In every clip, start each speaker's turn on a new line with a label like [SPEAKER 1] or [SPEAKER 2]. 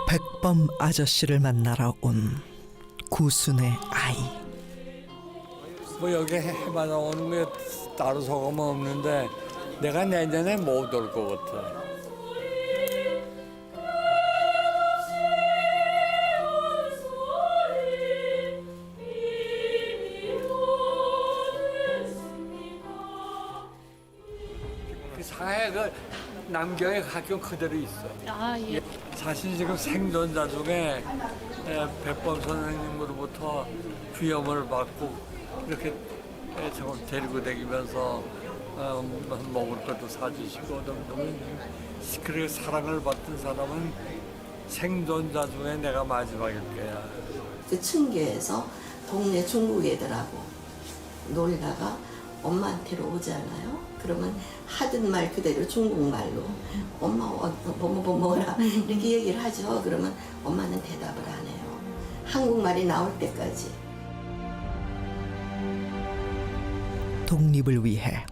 [SPEAKER 1] 백범 아저씨를 만나러 온 구순의 아이.
[SPEAKER 2] 뭐 여기 해만 오는 게 따로 소금 없는데 내가 내년에 못 올 것 같아. 그 사회 그 남경에 가끔 그대로 있어.
[SPEAKER 3] 아, 예.
[SPEAKER 2] 사실 지금 생존자 중에 백범 선생님으로부터 비염을 받고 이렇게 저걸 데리고 다니면서 먹을 것도 사주시고 너무 그렇게 사랑을 받던 사람은 생존자 중에 내가 마지막일 거야.
[SPEAKER 4] 그 층계에서 동네 중국 애들하고 놀다가 엄마한테로 오잖아요. 그러면 하던 말 그대로 중국말로 엄마 뭐라 이렇게 얘기를 하죠. 그러면 엄마는 대답을 안 해요. 한국말이 나올 때까지.
[SPEAKER 1] 독립을 위해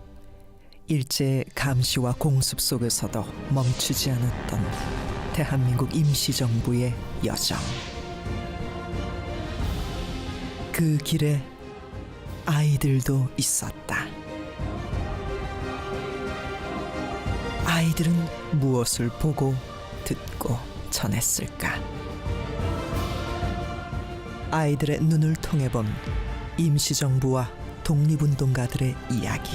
[SPEAKER 1] 일제의 감시와 공습 속에서도 멈추지 않았던 대한민국 임시정부의 여정. 그 길에 아이들도 있었다. 아이들은 무엇을 보고 듣고 전했을까? 아이들의 눈을 통해 본 임시정부와 독립운동가들의 이야기.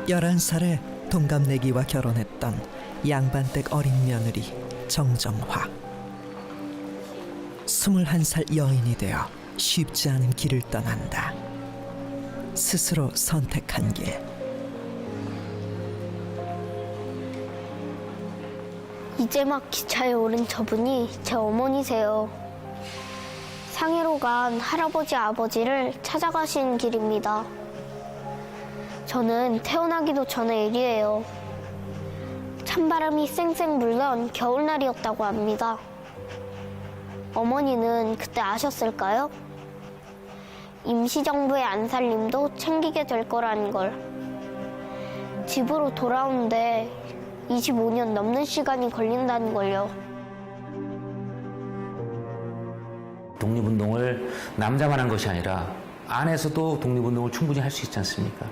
[SPEAKER 1] 열한 살에 동갑내기와 결혼했던 양반댁 어린 며느리 정정화. 21살 여인이 되어 쉽지 않은 길을 떠난다. 스스로 선택한 길.
[SPEAKER 5] 이제 막 기차에 오른 저분이 제 어머니세요. 상해로 간 할아버지 아버지를 찾아가신 길입니다. 저는 태어나기도 전의 일이에요. 찬바람이 쌩쌩 불던 겨울날이었다고 합니다. 어머니는 그때 아셨을까요? 임시정부의 안살림도 챙기게 될 거라는 걸. 집으로 돌아오는데 25년 넘는 시간이 걸린다는 걸요.
[SPEAKER 6] 독립운동을 남자만 한 것이 아니라 안에서도 독립운동을 충분히 할 수 있지 않습니까?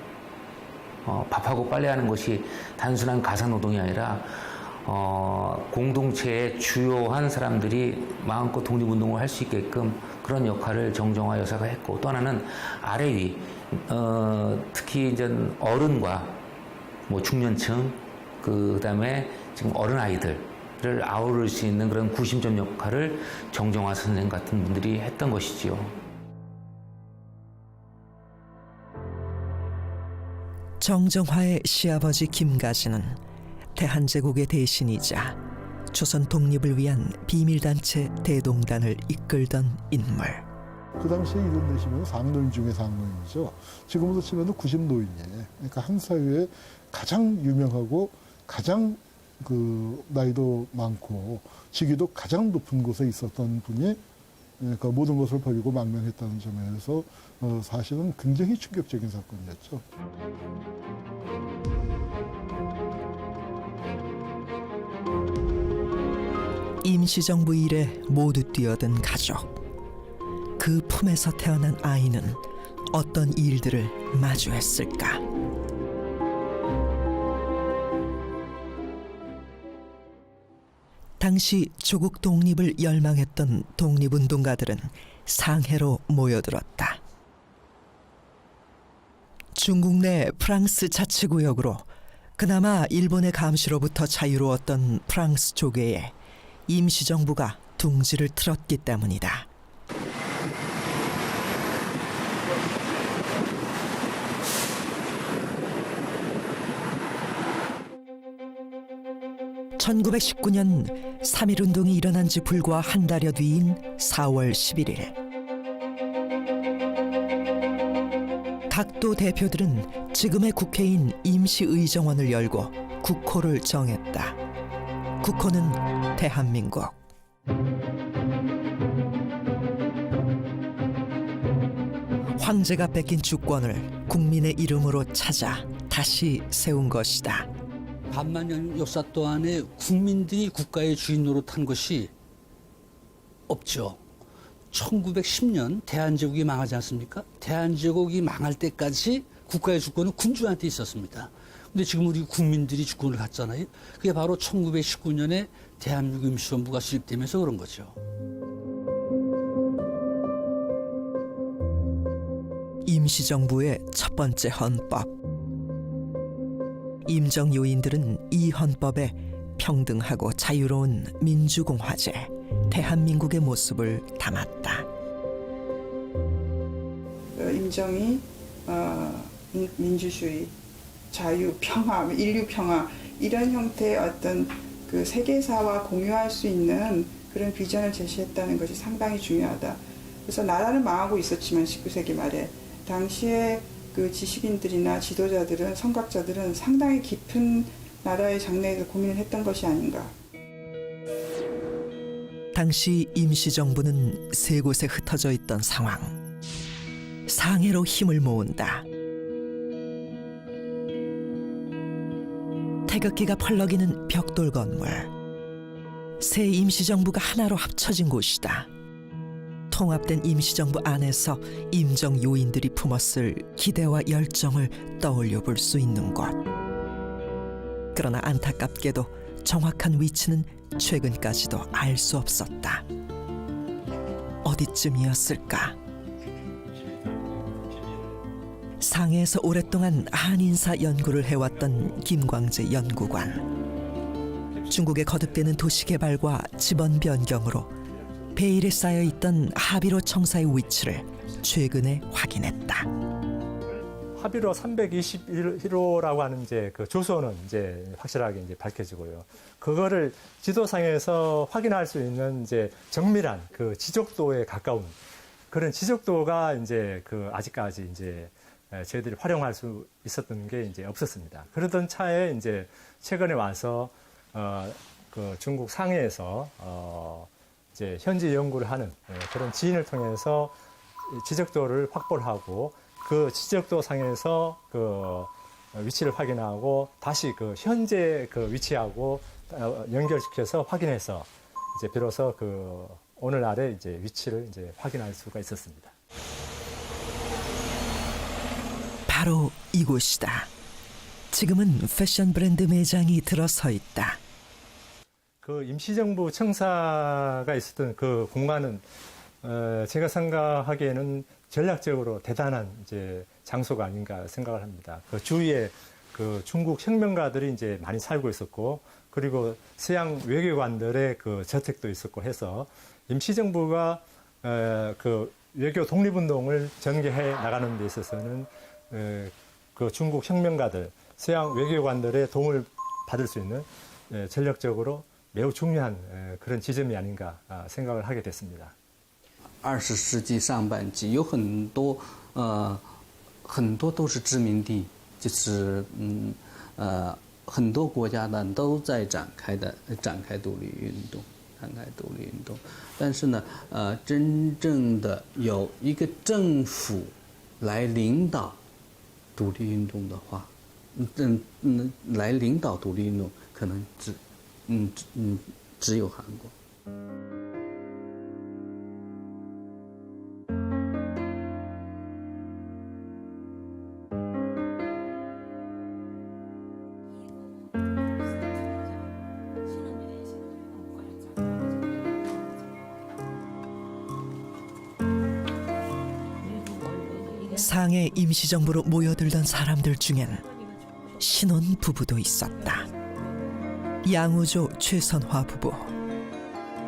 [SPEAKER 6] 밥하고 빨래하는 것이 단순한 가사노동이 아니라 공동체의 주요한 사람들이 마음껏 독립운동을 할 수 있게끔 그런 역할을 정정화 여사가 했고, 또 하나는 아래 위, 특히 이제 어른과 뭐 중년층, 그다음에 지금 어른 아이들을 아우를 수 있는 그런 구심점 역할을 정정화 선생 같은 분들이 했던 것이지요.
[SPEAKER 1] 정정화의 시아버지 김가진은 대한제국의 대신이자 조선 독립을 위한 비밀단체 대동단을 이끌던 인물.
[SPEAKER 7] 그 당시에 이런 내시면 상노인 중에 상노인이죠. 지금으로 치면 90노인이에요. 그러니까 한 사회에 가장 유명하고 가장 그 나이도 많고 직위도 가장 높은 곳에 있었던 분이 그러니까 모든 것을 버리고 망명했다는 점에서 사실은 굉장히 충격적인 사건이었죠.
[SPEAKER 1] 임시정부 일에 모두 뛰어든 가족. 그 품에서 태어난 아이는 어떤 일들을 마주했을까? 당시 조국 독립을 열망했던 독립운동가들은 상해로 모여들었다. 중국 내 프랑스 자치구역으로 그나마 일본의 감시로부터 자유로웠던 프랑스 조계에 임시정부가 둥지를 틀었기 때문이다. 1919년 3.1운동이 일어난 지 불과 한 달여 뒤인 4월 11일. 각도 대표들은 지금의 국회인 임시의정원을 열고 국호를 정했다. 국호는 대한민국. 황제가 뺏긴 주권을 국민의 이름으로 찾아 다시 세운 것이다.
[SPEAKER 3] 반만년 역사 동안에 국민들이 국가의 주인 노릇한 것이 없죠. 1910년 대한제국이 망하지 않습니까? 대한제국이 망할 때까지 국가의 주권은 군주한테 있었습니다. 근데 지금 우리 국민들이 주권을 갖잖아요. 그게 바로 1919년에 대한민국 임시정부가 수립되면서 그런 거죠.
[SPEAKER 1] 임시정부의 첫 번째 헌법. 임정 요인들은 이 헌법에 평등하고 자유로운 민주공화제, 대한민국의 모습을 담았다.
[SPEAKER 8] 임정이 민주주의, 자유, 평화, 인류 평화 이런 형태의 어떤 그 세계사와 공유할 수 있는 그런 비전을 제시했다는 것이 상당히 중요하다. 그래서 나라는 망하고 있었지만 19세기 말에 당시에 그 지식인들이나 지도자들은 선각자들은 상당히 깊은 나라의 장래에서 고민을 했던 것이 아닌가.
[SPEAKER 1] 당시 임시정부는 세 곳에 흩어져 있던 상황. 상해로 힘을 모은다. 태극기가 펄럭이는 벽돌 건물. 새 임시정부가 하나로 합쳐진 곳이다. 통합된 임시정부 안에서 임정 요인들이 품었을 기대와 열정을 떠올려 볼 수 있는 곳. 그러나 안타깝게도 정확한 위치는 최근까지도 알 수 없었다. 어디쯤이었을까? 상해에서 오랫동안 한인사 연구를 해왔던 김광재 연구관. 중국의 거듭되는 도시 개발과 지번 변경으로 베일에 쌓여있던 하비로 청사의 위치를 최근에 확인했다.
[SPEAKER 9] 하비로 321호라고 하는 이제 그 주소는 이제 확실하게 이제 밝혀지고요. 그거를 지도상에서 확인할 수 있는 이제 정밀한 그 지적도에 가까운 그런 지적도가 이제 그 아직까지 이제 저희들이 활용할 수 있었던 게 이제 없었습니다. 그러던 차에 이제 최근에 와서 그 중국 상해에서 이제 현지 연구를 하는 그런 지인을 통해서 지적도를 확보를 하고 그 지적도 상에서 그 위치를 확인하고 다시 그 현재 그 위치하고 연결시켜서 확인해서 이제 비로소 그 오늘날의 이제 위치를 이제 확인할 수가 있었습니다.
[SPEAKER 1] 바로 이곳이다. 지금은 패션 브랜드 매장이 들어서 있다.
[SPEAKER 9] 그 임시정부 청사가 있었던 그 공간은 제가 생각하기에는 전략적으로 대단한 이제 장소가 아닌가 생각을 합니다. 그 주위에 그 중국 혁명가들이 이제 많이 살고 있었고, 그리고 서양 외교관들의 그 저택도 있었고 해서 임시정부가 그 외교 독립운동을 전개해 나가는 데 있어서는 그 중국 혁명가들, 서양 외교관들의 도움을 받을 수 있는 전략적으로 매우 중요한 그런 지점이 아닌가 생각을 하게 됐습니다.
[SPEAKER 3] 20世纪上半季有很多都是殖民地，就是很多国家呢都在展开独立运动，但是呢真正的有一个政府来领导独立运动的话，来领导独立运动可能只有韩国。
[SPEAKER 1] 상해 임시정부로 모여들던 사람들 중엔 신혼 부부도 있었다. 양우조 최선화 부부,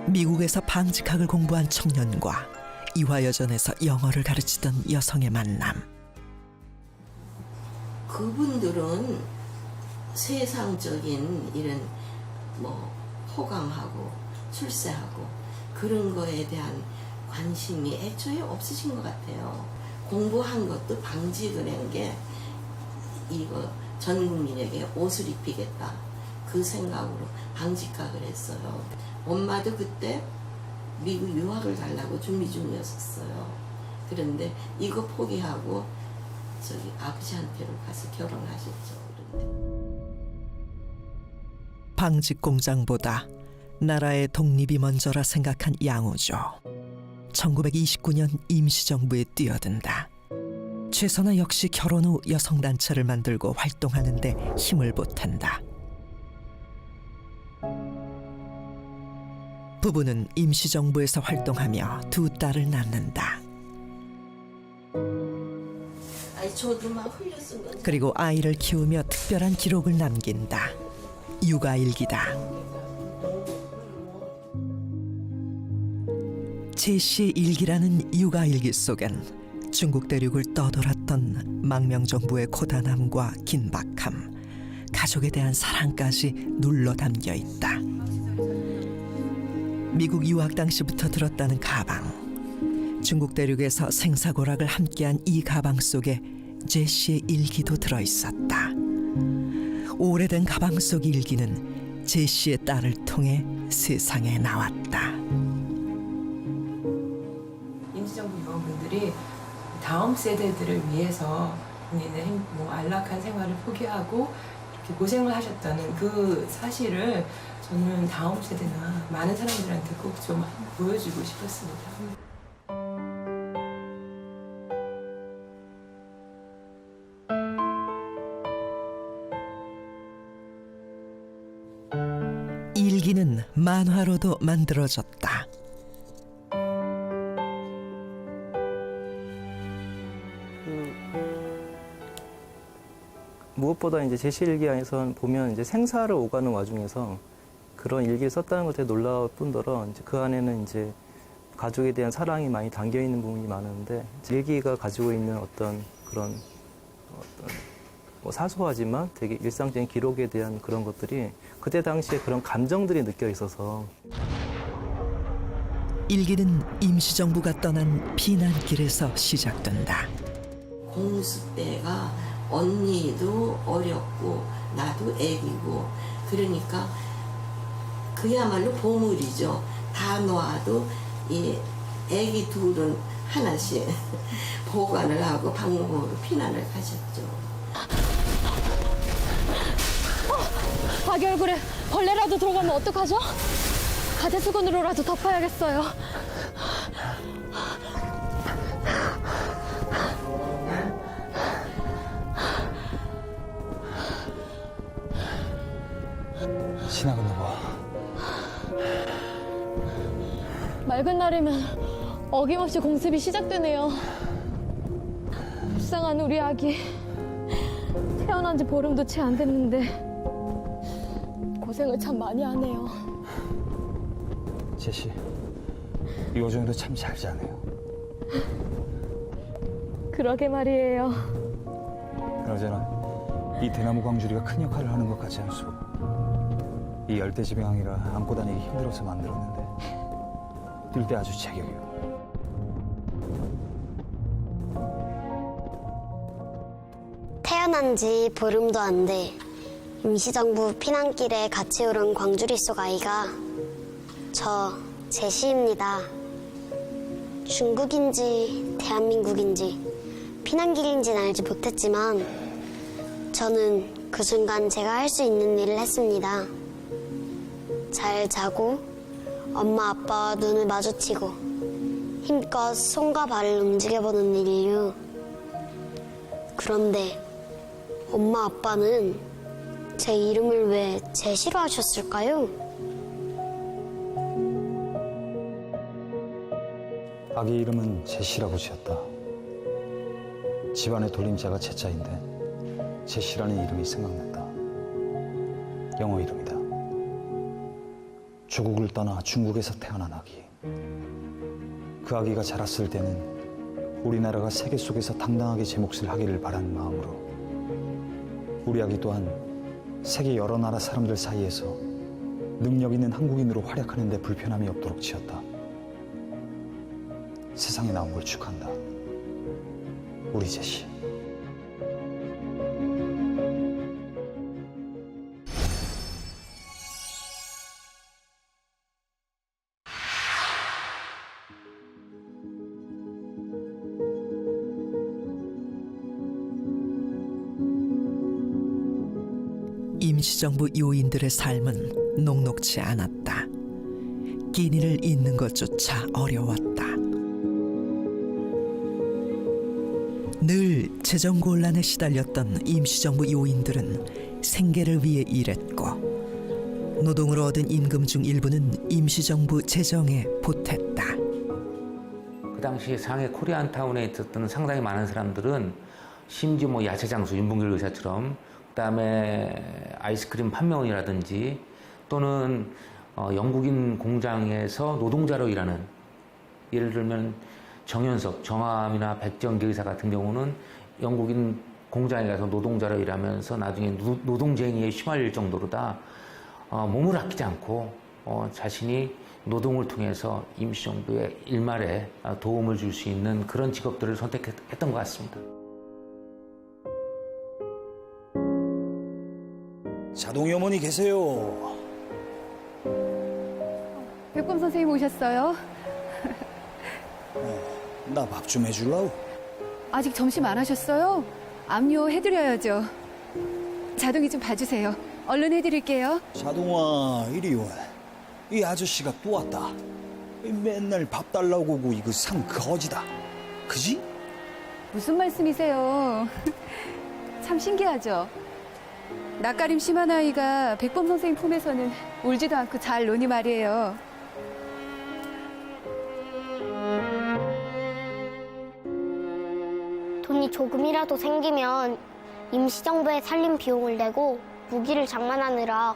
[SPEAKER 1] 미국에서 방직학을 공부한 청년과 이화여전에서 영어를 가르치던 여성의 만남.
[SPEAKER 4] 그분들은 세상적인 이런 뭐 호감하고 출세하고 그런 거에 대한 관심이 애초에 없으신 것 같아요. 공부한 것도 방직을 한 게 이거 전 국민에게 옷을 입히겠다 그 생각으로 방직학을 했어요. 엄마도 그때 미국 유학을 가려고 준비 중이었어요. 그런데 이거 포기하고 저기 아버지한테로 가서 결혼하셨죠. 그런데.
[SPEAKER 1] 방직 공장보다 나라의 독립이 먼저라 생각한 양우조. 1929년 임시정부에 뛰어든다. 최선아 역시 결혼 후 여성단체를 만들고 활동하는데 힘을 보탠다. 부부는 임시정부에서 활동하며 두 딸을 낳는다.
[SPEAKER 4] 아니 저도 막 흘려 쓴 건.
[SPEAKER 1] 그리고 아이를 키우며 특별한 기록을 남긴다. 육아일기다. 제시의 일기라는 육아일기 속엔 중국 대륙을 떠돌았던 망명정부의 고단함과 긴박함, 가족에 대한 사랑까지 눌러 담겨 있다. 미국 유학 당시부터 들었다는 가방. 중국 대륙에서 생사고락을 함께한 이 가방 속에 제시의 일기도 들어있었다. 오래된 가방 속 일기는 제시의 딸을 통해 세상에 나왔다.
[SPEAKER 10] 임시정부 요원분들이 다음 세대들을 위해서 본인의 안락한 생활을 포기하고 이렇게 고생을 하셨다는 그 사실을 저는 다음 세대나 많은 사람들한테 꼭 좀 보여주고 싶었습니다.
[SPEAKER 1] 일기는 만화로도 만들어졌다.
[SPEAKER 11] 무엇보다 이제 제시 일기 안에서 보면 이제 생사를 오가는 와중에서 그런 일기를 썼다는 것에 놀라울 뿐더러 이제 그 안에는 이제 가족에 대한 사랑이 많이 담겨 있는 부분이 많은데 일기가 가지고 있는 어떤 그런 뭐 사소하지만 되게 일상적인 기록에 대한 그런 것들이 그때 당시에 그런 감정들이 느껴 있어서.
[SPEAKER 1] 일기는 임시정부가 떠난 피난길에서 시작된다.
[SPEAKER 4] 공수 때가 언니도 어렸고 나도 애기고 그러니까 그야말로 보물이죠. 다 놓아도 이 애기 둘은 하나씩 보관을 하고 방목으로 피난을 가셨죠.
[SPEAKER 12] 아기 얼굴에 벌레라도 들어가면 어떡하죠? 가재수건으로라도 덮어야겠어요.
[SPEAKER 11] 지나갔나 봐.
[SPEAKER 12] 맑은 날이면 어김없이 공습이 시작되네요. 불쌍한 우리 아기. 태어난 지 보름도 채 안 됐는데 고생을 참 많이 하네요.
[SPEAKER 11] 제시, 요즘도 참 잘 자네요.
[SPEAKER 12] 그러게 말이에요.
[SPEAKER 11] 그러잖아, 이 대나무 광주리가 큰 역할을 하는 것 같지 않소? 이 열대지방이라 안고 다니기 힘들어서 만들었는데 뛸 때 아주 제격이요.
[SPEAKER 5] 태어난 지 보름도 안 돼. 임시정부 피난길에 같이 오른 광주리 속 아이가 저 제시입니다. 중국인지 대한민국인지 피난길인지는 알지 못했지만 저는 그 순간 제가 할 수 있는 일을 했습니다. 잘 자고 엄마 아빠와 눈을 마주치고 힘껏 손과 발을 움직여보는 인류. 그런데 엄마 아빠는 제 이름을 왜 제시로 하셨을까요?
[SPEAKER 11] 아기 이름은 제시라고 지었다. 집안의 돌림자가 제자인데 제시라는 이름이 생각났다. 영어 이름이다. 조국을 떠나 중국에서 태어난 아기. 그 아기가 자랐을 때는 우리나라가 세계 속에서 당당하게 제 몫을 하기를 바라는 마음으로 우리 아기 또한 세계 여러 나라 사람들 사이에서
[SPEAKER 13] 능력 있는 한국인으로 활약하는 데 불편함이 없도록 지었다. 세상에 나온 걸 축하한다. 우리 제시.
[SPEAKER 1] 임시정부 요인들의 삶은 녹록지 않았다. 끼니를 잇는 것조차 어려웠다. 늘 재정곤란에 시달렸던 임시정부 요인들은 생계를 위해 일했고 노동으로 얻은 임금 중 일부는 임시정부 재정에 보탰다.
[SPEAKER 6] 그 당시 상해 코리안타운에 있었던 상당히 많은 사람들은 심지어 뭐 야채 장수 윤봉길 의사처럼 그다음에 아이스크림 판매원이라든지 또는 영국인 공장에서 노동자로 일하는, 예를 들면 정현석, 정암이나 백정기 의사 같은 경우는 영국인 공장에 가서 노동자로 일하면서 나중에 노동쟁의에 휘말릴 정도로 다 몸을 아끼지 않고 자신이 노동을 통해서 임시정부의 일말에 도움을 줄 수 있는 그런 직업들을 선택했던 것 같습니다.
[SPEAKER 13] 자동이 어머니 계세요.
[SPEAKER 12] 백범 선생님 오셨어요?
[SPEAKER 13] 나 밥 좀 해줄라우?
[SPEAKER 12] 아직 점심 안 하셨어요? 압류 해드려야죠. 자동이 좀 봐주세요. 얼른 해드릴게요.
[SPEAKER 13] 자동아, 이리 와. 이 아저씨가 또 왔다. 맨날 밥 달라고 오고 이거 상 거지다. 그지?
[SPEAKER 12] 무슨 말씀이세요? 참 신기하죠? 낯가림 심한 아이가 백범 선생님 품에서는 울지도 않고 잘 노니 말이에요.
[SPEAKER 5] 돈이 조금이라도 생기면 임시정부에 살림 비용을 내고 무기를 장만하느라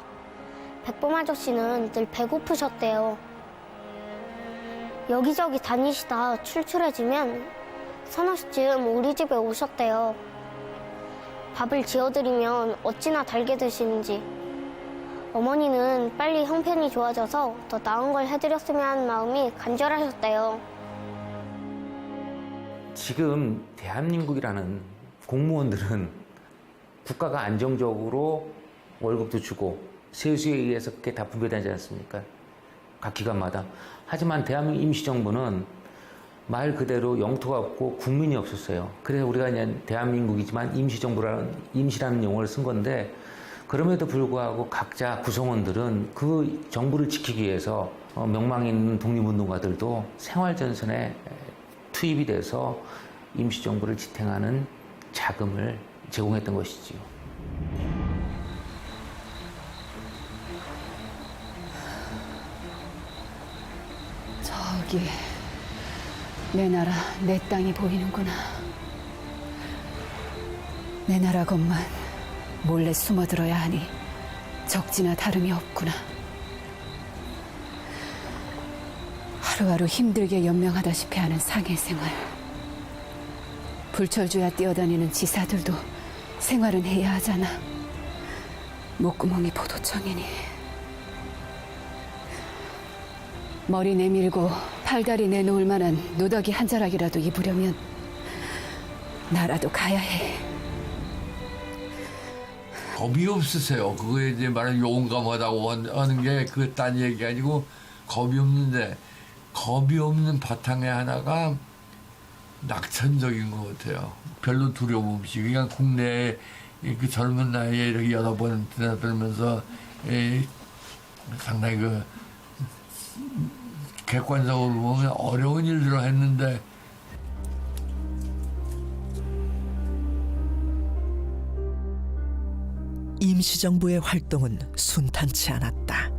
[SPEAKER 5] 백범 아저씨는 늘 배고프셨대요. 여기저기 다니시다 출출해지면 서너 시쯤 우리 집에 오셨대요. 밥을 지어드리면 어찌나 달게 드시는지. 어머니는 빨리 형편이 좋아져서 더 나은 걸 해드렸으면 하는 마음이 간절하셨대요.
[SPEAKER 6] 지금 대한민국이라는 공무원들은 국가가 안정적으로 월급도 주고 세수에 의해서 그게 다 분배되지 않습니까? 각 기관마다. 하지만 대한민국 임시정부는 말 그대로 영토가 없고 국민이 없었어요. 그래서 우리가 이제 대한민국이지만 임시라는 용어를 쓴 건데, 그럼에도 불구하고 각자 구성원들은 그 정부를 지키기 위해서 명망 있는 독립운동가들도 생활전선에 투입이 돼서 임시정부를 지탱하는 자금을 제공했던 것이지요.
[SPEAKER 12] 저기 내 나라, 내 땅이 보이는구나. 내 나라 것만 몰래 숨어들어야 하니 적지나 다름이 없구나. 하루하루 힘들게 연명하다시피 하는 상해 생활. 불철주야 뛰어다니는 지사들도 생활은 해야 하잖아. 목구멍이 포도청이니. 머리 내밀고 팔다리 내놓을 만한 누더기 한 자락이라도 입으려면 나라도 가야 해.
[SPEAKER 2] 겁이 없으세요. 그거에 이제 말하는 용감하다고 하는 게 그 딴 얘기 아니고 겁이 없는데, 겁이 없는 바탕에 하나가 낙천적인 것 같아요. 별로 두려움 없이 그냥 국내에 그 젊은 나이에 이렇게 여러 번 드나들면서 상당히 그 객관적으로 보면 어려운 일들을 했는데,
[SPEAKER 1] 임시정부의 활동은 순탄치 않았다.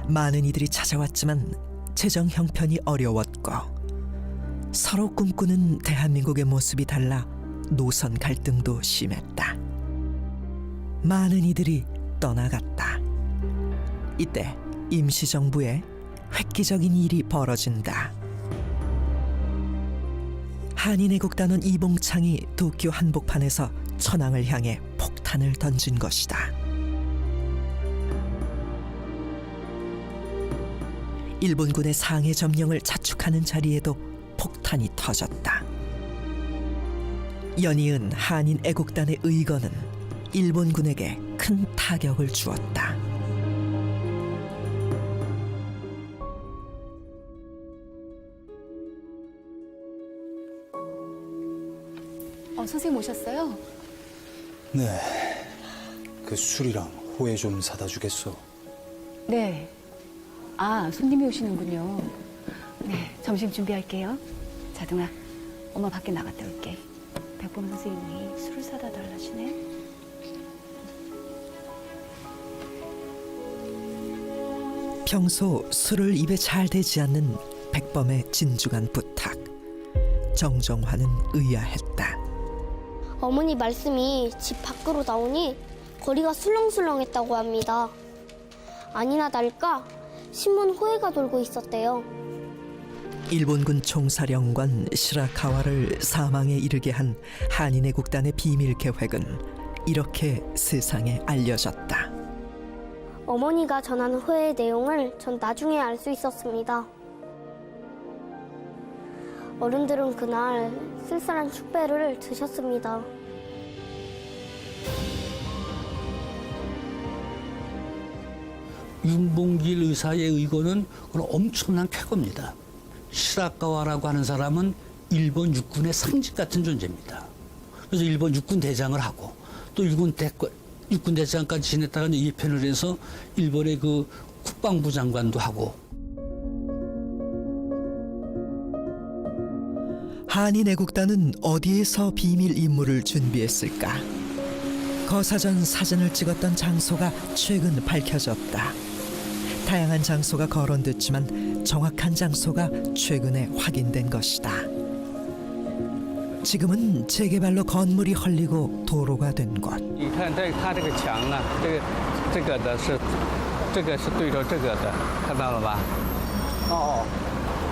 [SPEAKER 1] 많은 이들이 찾아왔지만 재정 형편이 어려웠고 서로 꿈꾸는 대한민국의 모습이 달라 노선 갈등도 심했다. 많은 이들이 떠나갔다. 이때 임시정부에 획기적인 일이 벌어진다. 한인애국단원 이봉창이 도쿄 한복판에서 천황을 향해 폭탄을 던진 것이다. 일본군의 상해 점령을 자축하는 자리에도 폭탄이 터졌다. 연이은 한인 애국단의 의거는 일본군에게 큰 타격을 주었다.
[SPEAKER 12] 선생님 오셨어요?
[SPEAKER 13] 네. 그 술이랑 호에 좀 사다 주겠어.
[SPEAKER 12] 네. 아, 손님이 오시는군요. 네, 점심 준비할게요. 자둥아, 엄마 밖에 나갔다 올게. 백범 선생님이 술을 사다 달라시네.
[SPEAKER 1] 평소 술을 입에 잘 대지 않는 백범의 진중한 부탁. 정정화는 의아했다.
[SPEAKER 5] 어머니 말씀이 집 밖으로 나오니 거리가 술렁술렁했다고 합니다. 아니나 다를까 신문 호해가 돌고 있었대요.
[SPEAKER 1] 일본군 총사령관 시라카와를 사망에 이르게 한 한인애국단의 비밀 계획은 이렇게 세상에 알려졌다.
[SPEAKER 5] 어머니가 전한 호해의 내용을 전 나중에 알 수 있었습니다. 어른들은 그날 쓸쓸한 축배를 드셨습니다.
[SPEAKER 3] 윤봉길 의사의 의거는 그런 엄청난 쾌거입니다. 시라카와라고 하는 사람은 일본 육군의 상징 같은 존재입니다. 그래서 일본 육군 대장을 하고 또 육군 대장까지 지냈다가 2편을 해서 일본의 그 국방부 장관도 하고.
[SPEAKER 1] 한인애국단은 어디에서 비밀 임무를 준비했을까? 거사전 사진을 찍었던 장소가 최근 밝혀졌다. 다양한 장소가 거론됐지만 정확한 장소가 최근에 확인된 것이다. 지금은 재개발로 건물이 헐리고 도로가 된 곳.
[SPEAKER 14] 你看它这个墙啊，这个的是对着这个的，看到了吧？哦，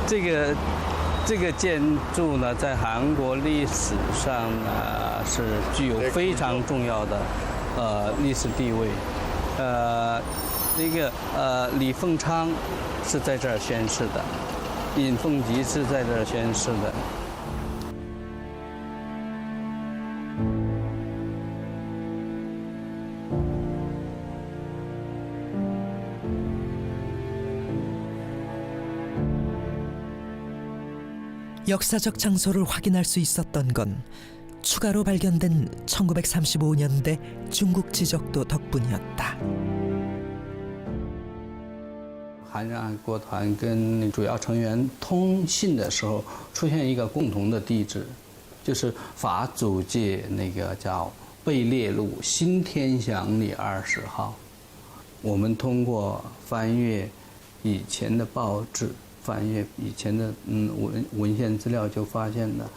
[SPEAKER 14] 这个建筑呢，在韩国历史上呢是具有非常重要的历史地位。李凤昌是在这儿宣誓的，尹凤吉是在这儿宣誓的。
[SPEAKER 1] 역사적 장소를 확인할 수 있었던 건 추가로 발견된 1935년대 중국 지적도 덕분이었다.
[SPEAKER 14] 韩日爱国团跟主要成员通信的时候，出现一个共同的地址，就是法租界那个叫贝列路新天祥里20号。我们通过翻阅以前的报纸。 翻阅以前的文献资料，就发现了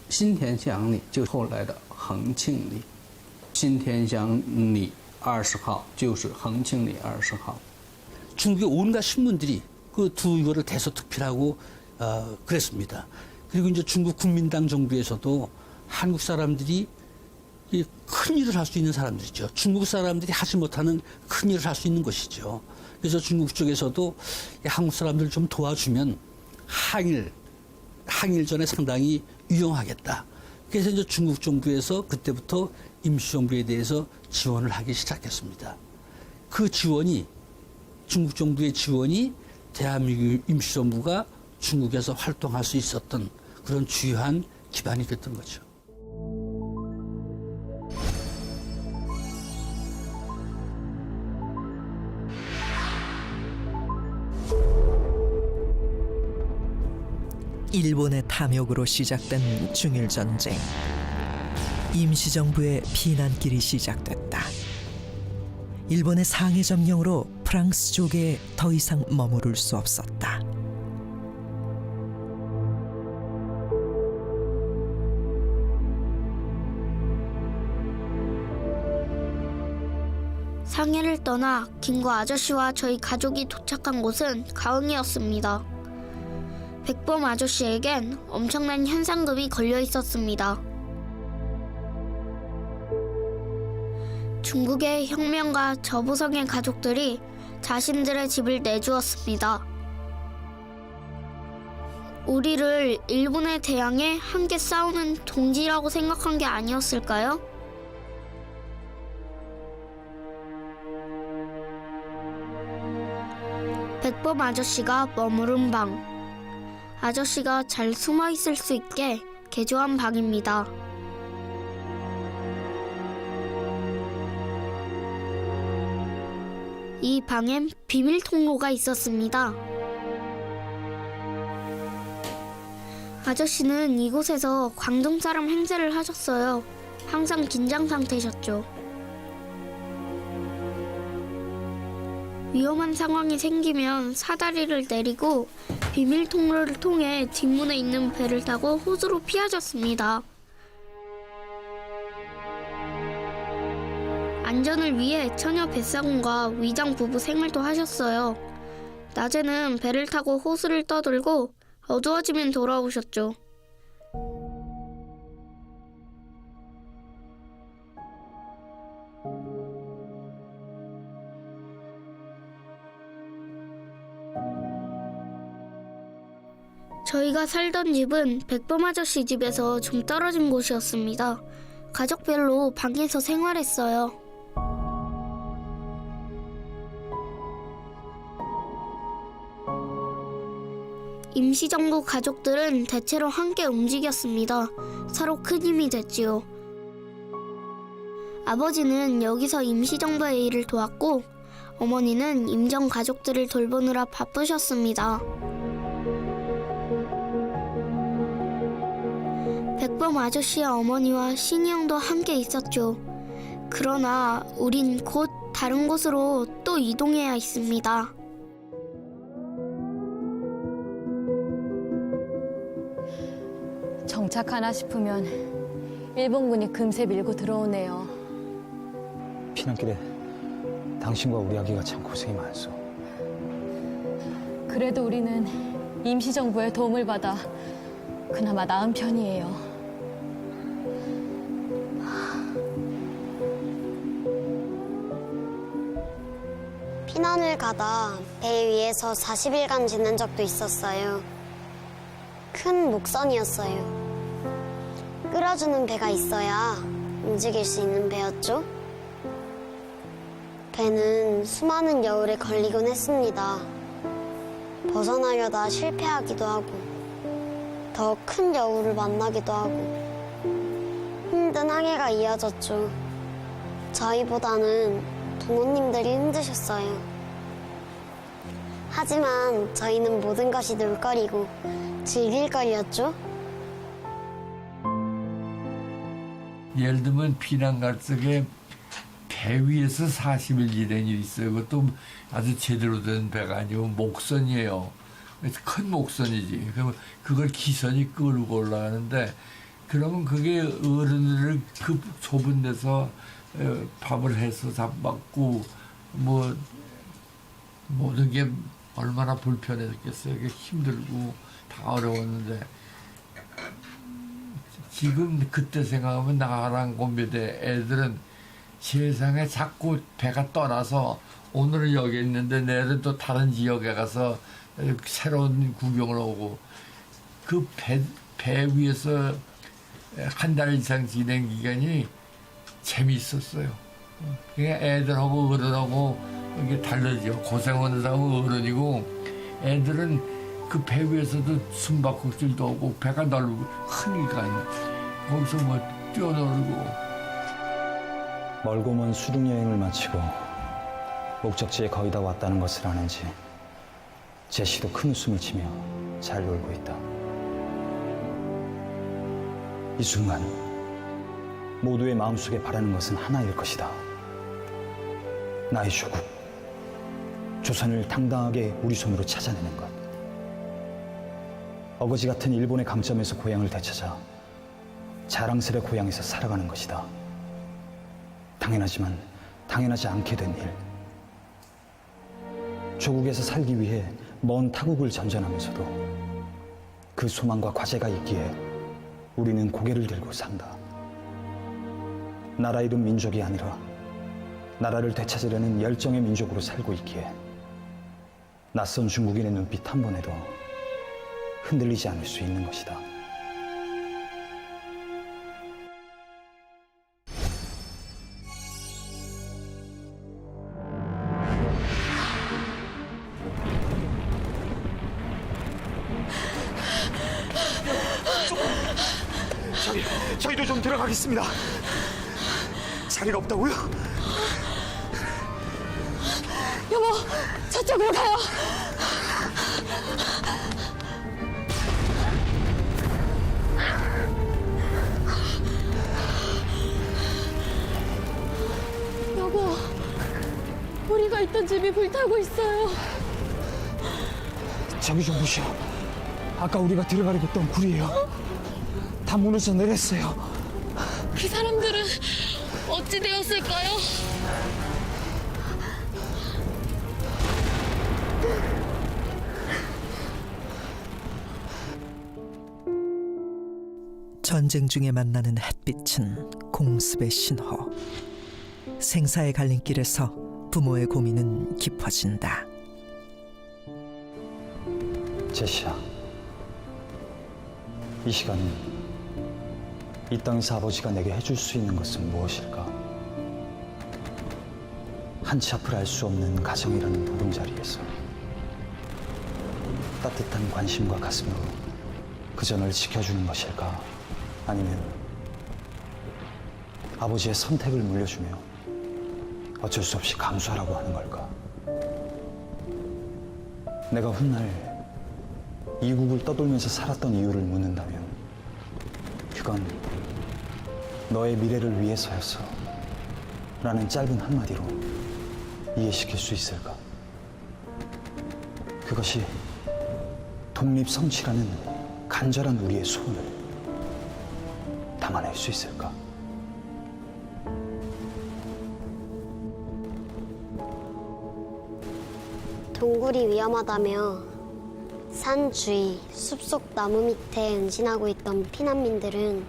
[SPEAKER 14] 新田祥里就后来的恒庆里，新田祥里20号就是恒庆里20号。
[SPEAKER 3] 중국의 온갖 신문들이 그 두 이거를 대서특필하고 그랬습니다. 그리고 이제 중국 국민당 정부에서도 한국 사람들이 큰 일을 할 수 있는 사람들이죠. 중국 사람들이 하지 못하는 큰 일을 할 수 있는 것이죠. 그래서 중국 쪽에서도 한국 사람들을 좀 도와주면 항일전에 상당히 유용하겠다. 그래서 이제 중국 정부에서 그때부터 임시정부에 대해서 지원을 하기 시작했습니다. 그 지원이 중국 정부의 지원이 대한민국 임시정부가 중국에서 활동할 수 있었던 그런 주요한 기반이 됐던 거죠.
[SPEAKER 1] 일본의 탐욕으로 시작된 중일전쟁. 임시정부의 피난길이 시작됐다. 일본의 상해 점령으로 프랑스 조계에 더 이상 머무를 수 없었다.
[SPEAKER 5] 상해를 떠나 김구 아저씨와 저희 가족이 도착한 곳은 가흥이었습니다. 백범 아저씨에겐 엄청난 현상금이 걸려 있었습니다. 중국의 혁명가 저보성의 가족들이 자신들의 집을 내주었습니다. 우리를 일본에 대항해 함께 싸우는 동지라고 생각한 게 아니었을까요? 백범 아저씨가 머무른 방. 아저씨가 잘 숨어 있을 수 있게 개조한 방입니다. 이 방엔 비밀 통로가 있었습니다. 아저씨는 이곳에서 광동 사람 행세를 하셨어요. 항상 긴장 상태셨죠. 위험한 상황이 생기면 사다리를 내리고 비밀 통로를 통해 뒷문에 있는 배를 타고 호수로 피하셨습니다. 안전을 위해 처녀 뱃사공과 위장 부부 생활도 하셨어요. 낮에는 배를 타고 호수를 떠돌고 어두워지면 돌아오셨죠. 저희가 살던 집은 백범 아저씨 집에서 좀 떨어진 곳이었습니다. 가족별로 방에서 생활했어요. 임시정부 가족들은 대체로 함께 움직였습니다. 서로 큰 힘이 됐지요. 아버지는 여기서 임시정부의 일을 도왔고 어머니는 임정 가족들을 돌보느라 바쁘셨습니다. 백범 아저씨의 어머니와 신이 형도 함께 있었죠. 그러나 우린 곧 다른 곳으로 또 이동해야 했습니다.
[SPEAKER 12] 정착하나 싶으면 일본군이 금세 밀고 들어오네요.
[SPEAKER 13] 피난길에 당신과 우리 아기가 참 고생이 많소.
[SPEAKER 12] 그래도 우리는 임시정부의 도움을 받아 그나마 나은 편이에요.
[SPEAKER 5] 피난을 가다 배 위에서 40일간 지낸 적도 있었어요. 큰 목선이었어요. 끌어주는 배가 있어야 움직일 수 있는 배였죠. 배는 수많은 여울에 걸리곤 했습니다. 벗어나려다 실패하기도 하고 더 큰 여울을 만나기도 하고 힘든 항해가 이어졌죠. 저희보다는 부모님들이 힘드셨어요. 하지만 저희는 모든 것이 놀거리고 즐길 거리였죠.
[SPEAKER 2] 예를 들면 피난 갈 적에 배 위에서 40일 지낸 일이 있어요. 그것도 아주 제대로 된 배가 아니고 목선이에요. 큰 목선이지. 그러면 그걸 기선이 끌고 올라가는데 그러면 그게 어른들을 그 좁은 데서 밥을 해서 잡먹고 뭐 모든 게 얼마나 불편했겠어요. 이게 힘들고 다 어려웠는데 지금 그때 생각하면 나랑 공배대 애들은 세상에 자꾸 배가 떠나서 오늘은 여기 있는데 내일은 또 다른 지역에 가서 새로운 구경을 오고 그 배 위에서 한 달 이상 지낸 기간이 재미있었어요. 그냥 애들하고 어른하고 이게 다르죠. 고생하는 사람은 어른이고 애들은 그 배 위에서도 숨바꼭질도 하고 배가 넓고 크니까 거기서 뭐 뛰어놀고.
[SPEAKER 13] 멀고 먼 수륙 여행을 마치고 목적지에 거의 다 왔다는 것을 아는지 제시도 큰 웃음을 치며 잘 놀고 있다. 이 순간 모두의 마음속에 바라는 것은 하나일 것이다. 나의 조국, 조선을 당당하게 우리 손으로 찾아내는 것. 어거지 같은 일본의 강점에서 고향을 되찾아 자랑스레 고향에서 살아가는 것이다. 당연하지만 당연하지 않게 된 일. 조국에서 살기 위해 먼 타국을 전전하면서도 그 소망과 과제가 있기에 우리는 고개를 들고 산다. 나라 이름 민족이 아니라 나라를 되찾으려는 열정의 민족으로 살고 있기에 낯선 중국인의 눈빛 한 번에도 흔들리지 않을 수 있는 것이다.
[SPEAKER 15] 저희도 좀 들어가겠습니다. 자리가 없다고요?
[SPEAKER 5] 여보, 저쪽으로 가요. 여보, 우리가 있던 집이 불타고 있어요.
[SPEAKER 15] 저기 좀 보시오. 아까 우리가 들어가려고 했던 굴이에요. 다 무너져 내렸어요.
[SPEAKER 5] 그 사람들은 어찌 되었을까요?
[SPEAKER 1] 전쟁 중에 만나는 햇빛은 공습의 신호. 생사의 갈림길에서 부모의 고민은 깊어진다.
[SPEAKER 13] 제시야, 이 시간은 이 땅에서 아버지가 내게 해줄 수 있는 것은 무엇일까? 한치 앞을 알 수 없는 가정이라는 보금자리에서 따뜻한 관심과 가슴으로 그저 널 지켜주는 것일까? 아니면 아버지의 선택을 물려주며 어쩔 수 없이 감수하라고 하는 걸까? 내가 훗날 이국을 떠돌면서 살았던 이유를 묻는다면 그건 너의 미래를 위해서였어 라는 짧은 한마디로 이해시킬 수 있을까? 그것이 독립성취라는 간절한 우리의 소원을 담아낼 수 있을까?
[SPEAKER 5] 동굴이 위험하다며 산 주위 숲속 나무 밑에 은신하고 있던 피난민들은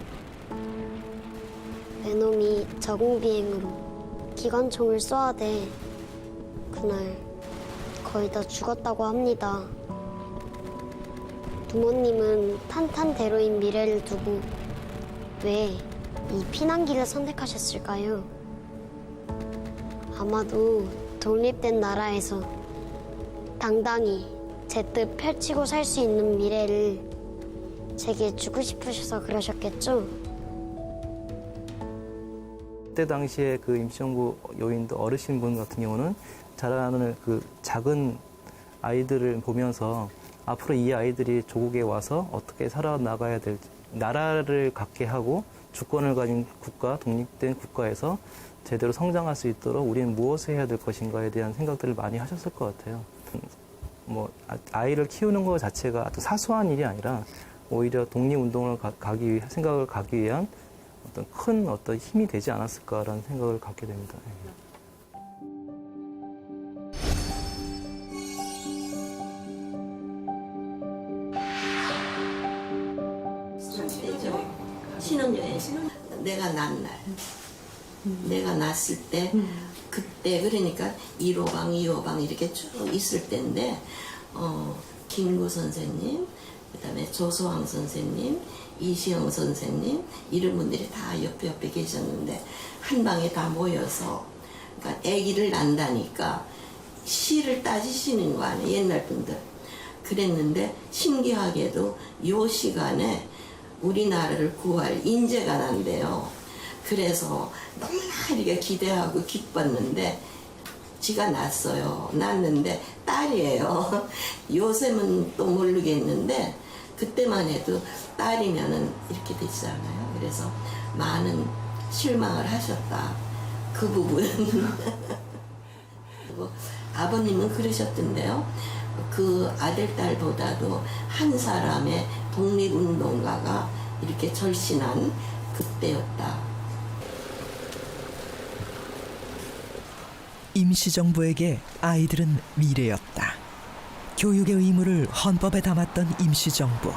[SPEAKER 5] 외놈이 저공비행으로 기관총을 쏘아대 그날 거의 다 죽었다고 합니다. 부모님은 탄탄대로인 미래를 두고 왜 이 피난길을 선택하셨을까요? 아마도 독립된 나라에서 당당히 제 뜻 펼치고 살 수 있는 미래를 제게 주고 싶으셔서 그러셨겠죠?
[SPEAKER 11] 그때 당시에 그 임시정부 요인도 어르신분 같은 경우는 자라나는 그 작은 아이들을 보면서 앞으로 이 아이들이 조국에 와서 어떻게 살아나가야 될지, 나라를 갖게 하고 주권을 가진 국가, 독립된 국가에서 제대로 성장할 수 있도록 우리는 무엇을 해야 될 것인가에 대한 생각들을 많이 하셨을 것 같아요. 뭐 아이를 키우는 것 자체가 아주 사소한 일이 아니라 오히려 독립운동을 생각을 가기 위한 어떤 큰 힘이 되지 않았을까라는 생각을 갖게 됩니다.
[SPEAKER 4] 신혼여행. 내가 난 날. 내가 났을 때 그때 그러니까 1호방, 2호방 이렇게 쭉 있을 때인데 김구 선생님, 그다음에 조소왕 선생님, 이시영 선생님 이런 분들이 다 옆에 계셨는데 한 방에 다 모여서 그러니까 아기를 낳는다니까 시를 따지시는 거 아니에요, 옛날 분들. 그랬는데 신기하게도 요 시간에 우리나라를 구할 인재가 난대요. 그래서 너무나 이렇게 기대하고 기뻤는데 지가 낳았어요. 낳았는데 딸이에요. 요새는 또 모르겠는데 그때만 해도 딸이면은 이렇게 되잖아요. 그래서 많은 실망을 하셨다. 그 부분. 그리고 아버님은 그러셨던데요. 그 아들, 딸보다도 한 사람의 독립운동가가 이렇게 절신한 그때였다.
[SPEAKER 1] 임시정부에게 아이들은 미래였다. 교육의 의무를 헌법에 담았던 임시정부.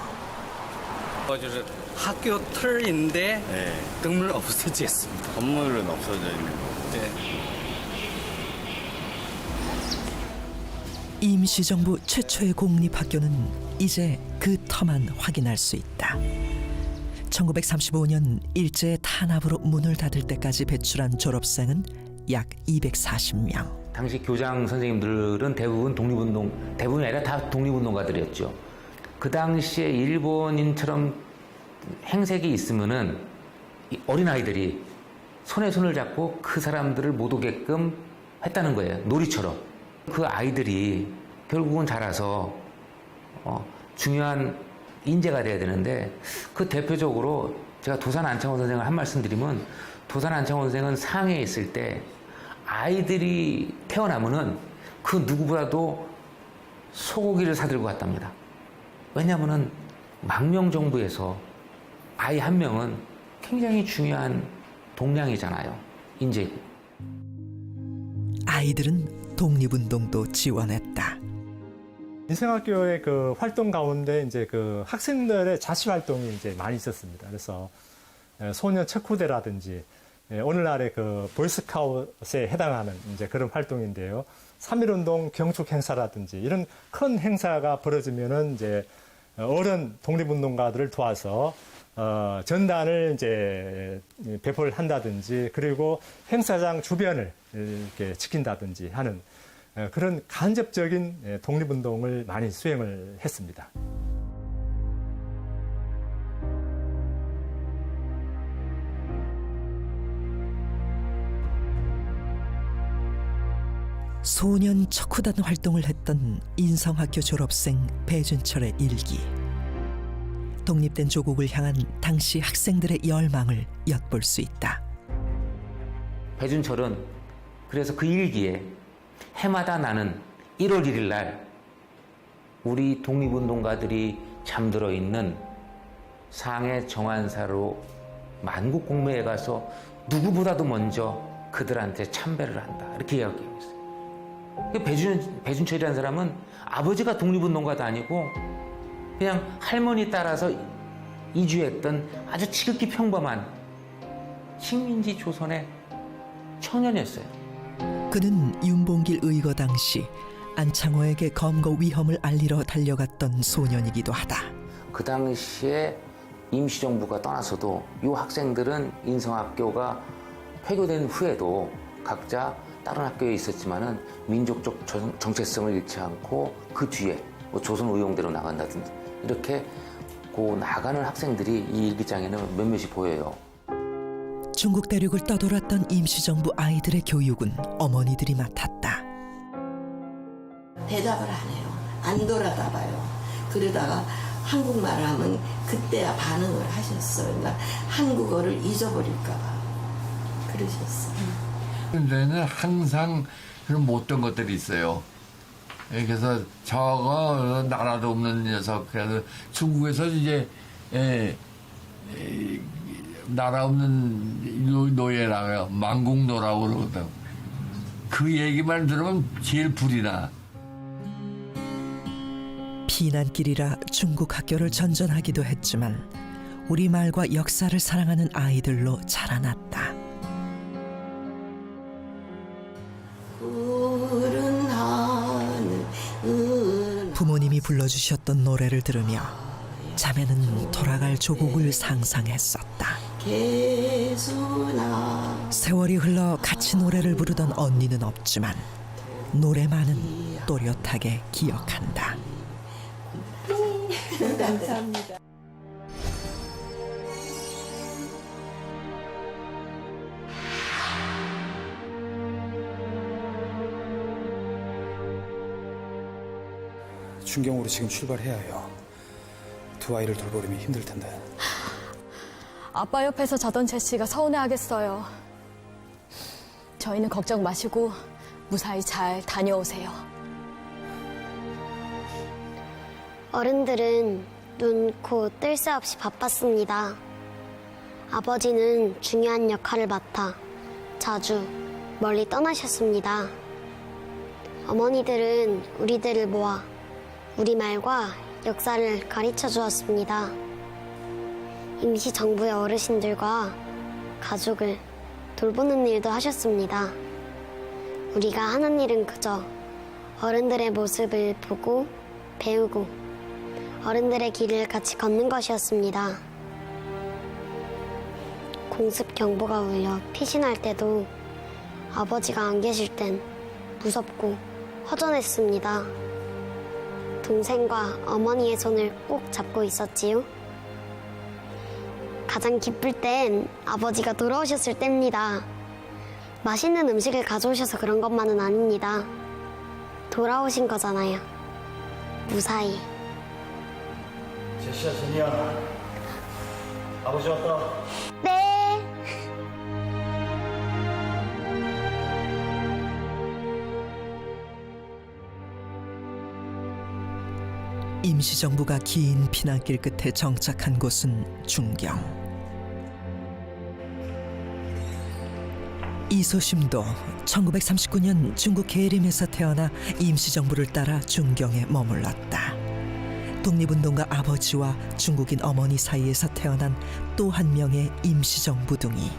[SPEAKER 14] 학교 틀인데 건물 없어졌습니다.
[SPEAKER 16] 건물은 없어져 있는 거.
[SPEAKER 14] 네.
[SPEAKER 1] 임시정부 최초의 공립학교는 이제 그 터만 확인할 수 있다. 1935년 일제의 탄압으로 문을 닫을 때까지 배출한 졸업생은 약 240명.
[SPEAKER 6] 당시 교장 선생님들은 대부분이 아니라 다 독립운동가들이었죠. 그 당시에 일본인처럼 행색이 있으면은 어린아이들이 손에 손을 잡고 그 사람들을 못 오게끔 했다는 거예요. 놀이처럼. 그 아이들이 결국은 자라서 중요한 인재가 돼야 되는데, 그 대표적으로 제가 도산 안창호 선생을 한 말씀 드리면, 도산 안창호 선생은 상해에 있을 때 아이들이 태어나면은 그 누구보다도 소고기를 사들고 갔답니다. 왜냐하면은 망명정부에서 아이 한 명은 굉장히 중요한 동량이잖아요. 인재고.
[SPEAKER 1] 아이들은 독립운동도 지원했다.
[SPEAKER 9] 인생학교의 그 활동 가운데 이제 그 학생들의 자치 활동이 이제 많이 있었습니다. 그래서 소년 척후대라든지 오늘날의 그 보이스카웃에 해당하는 이제 그런 활동인데요. 3.1운동 경축 행사라든지 이런 큰 행사가 벌어지면은 이제 어른 독립운동가들을 도와서 전단을 이제 배포를 한다든지, 그리고 행사장 주변을 이렇게 지킨다든지 하는 그런 간접적인 독립운동을 많이 수행을 했습니다.
[SPEAKER 1] 소년 척후단 활동을 했던 인성학교 졸업생 배준철의 일기. 독립된 조국을 향한 당시 학생들의 열망을 엿볼 수 있다.
[SPEAKER 6] 배준철은 그래서 그 일기에 해마다 나는 1월 1일 날 우리 독립운동가들이 잠들어 있는 상해 정안사로 만국공매에 가서 누구보다도 먼저 그들한테 참배를 한다, 이렇게 이야기하고 있어요. 배준철이라는 사람은 아버지가 독립운동가도 아니고 그냥 할머니 따라서 이주했던 아주 지극히 평범한 식민지 조선의 청년이었어요.
[SPEAKER 1] 그는 윤봉길 의거 당시 안창호에게 검거 위험을 알리러 달려갔던 소년이기도 하다.
[SPEAKER 6] 그 당시에 임시정부가 떠나서도 이 학생들은 인성학교가 폐교된 후에도 각자 다른 학교에 있었지만은 민족적 정체성을 잃지 않고 그 뒤에 뭐 조선 의용대로 나간다든지 이렇게 나가는 학생들이 이 일기장에는 몇몇이 보여요.
[SPEAKER 1] 중국 대륙을 떠돌았던 임시정부 아이들의 교육은 어머니들이 맡았다.
[SPEAKER 4] 대답을 안 해요. 안 돌아다봐요. 그러다가 한국말을 하면 그때야 반응을 하셨어요. 그러니까 한국어를 잊어버릴까 봐 그러셨어요.
[SPEAKER 2] 근데는 항상 그런 못된 것들이 있어요. 그래서 저거 나라도 없는 녀석. 그래서 중국에서 이제 나라 없는 노예라고요. 망국노라고 그러거든. 그 얘기만 들으면 제일 불이 나.
[SPEAKER 1] 피난길이라 중국 학교를 전전하기도 했지만 우리말과 역사를 사랑하는 아이들로 자라났다. 부모님이 불러주셨던 노래를 들으며 자매는 돌아갈 조국을 상상했었다. 세월이 흘러 같이 노래를 부르던 언니는 없지만 노래만은 또렷하게 기억한다.
[SPEAKER 4] 감사합니다.
[SPEAKER 13] 중경으로 지금 출발해야 해요. 두 아이를 돌보려면 힘들 텐데.
[SPEAKER 16] 아빠 옆에서 자던 제시가 서운해하겠어요. 저희는 걱정 마시고 무사히 잘 다녀오세요.
[SPEAKER 5] 어른들은 눈, 코, 뜰 새 없이 바빴습니다. 아버지는 중요한 역할을 맡아 자주 멀리 떠나셨습니다. 어머니들은 우리들을 모아 우리말과 역사를 가르쳐 주었습니다. 임시정부의 어르신들과 가족을 돌보는 일도 하셨습니다. 우리가 하는 일은 그저 어른들의 모습을 보고 배우고 어른들의 길을 같이 걷는 것이었습니다. 공습 경보가 울려 피신할 때도 아버지가 안 계실 땐 무섭고 허전했습니다. 동생과 어머니의 손을 꼭 잡고 있었지요. 가장 기쁠 땐 아버지가 돌아오셨을 때입니다. 맛있는 음식을 가져오셔서 그런 것만은 아닙니다. 돌아오신 거잖아요. 무사히.
[SPEAKER 13] 제시야, 제니야. 아버지 왔다.
[SPEAKER 5] 네.
[SPEAKER 1] 임시정부가 긴 피난길 끝에 정착한 곳은 중경. 이소심도 1939년 중국 계림에서 태어나 임시정부를 따라 중경에 머물렀다. 독립운동가 아버지와 중국인 어머니 사이에서 태어난 또 한 명의 임시정부둥이.